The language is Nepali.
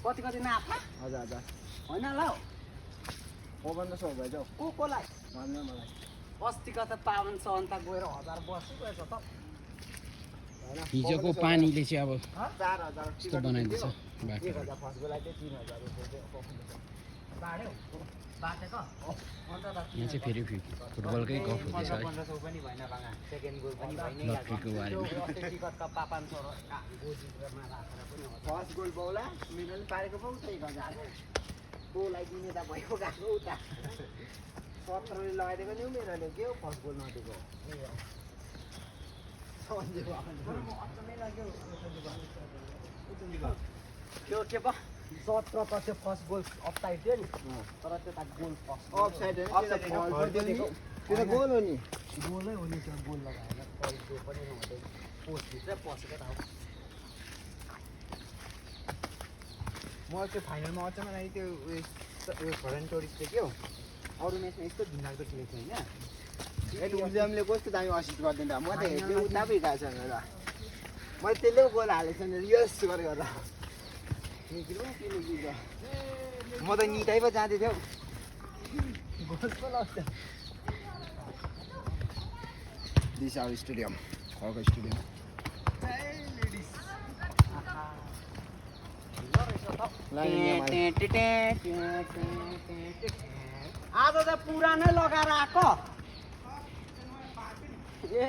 कति नाफा हजुर हजुर होइन ल ओभन त सो भइजाऊ कोलाई भन्नु मलाई अस्तिको त 500 अन्त गएर 1000 बसेको रहेछ त हिजोको पानीले चाहिँ अब 4000 यस्तो बनाइदिन्छ बाटो 1000 फर्स्टको लागि चाहिँ 3000 रुपैयाँ बाड्यो बाटेको अन्त त यहाँ चाहिँ फेरि फुटबलकै गफ हुँदैछ है 1500 पनि भएन बाङा सेकेन्ड गोल पनि भएन लट्रीको बारेमा टिकटका 500 गोजीमा राखेर पनि हो फर्स्ट गोल बौला मेरो पनि पारेको पाउ 1000 गोलाई दिने त भयो गएको उता 17 ले लगाइदिएको नि मेरोले के हो फर्स्ट गोल नदिएको त्यो के पो 17 त त्यो फर्स्ट गोल अफसाइड थियो नि तर त्यो त गोल फर्स्ट अफसाइड हैन त्यो त गोल हो नि गोलै हो नि त्यो गोल लगाएर त्यो पनि नहुँदै पोस्ट भित्र पसेको त हो म त्यो फाइनलमा अचम्म लागि त्यो उयो फरेन टुरिस्ट थियो के हो अरू म्याचमा यस्तो घिनलाग्दो खेलेको थियो होइन एट विलियमले कस्तो दामी असिस्ट गरिदिन्छ म त हेर्दै उता पो गएको छ र मैले त्यसले गोल हालेको छ यस गरेको त म त निटाइ पो जाँदै थियौ गोल पो लाग्छ दिस आवर स्टेडियम खरको स्टेडियम आज त पुरानै लगाएर आएको ए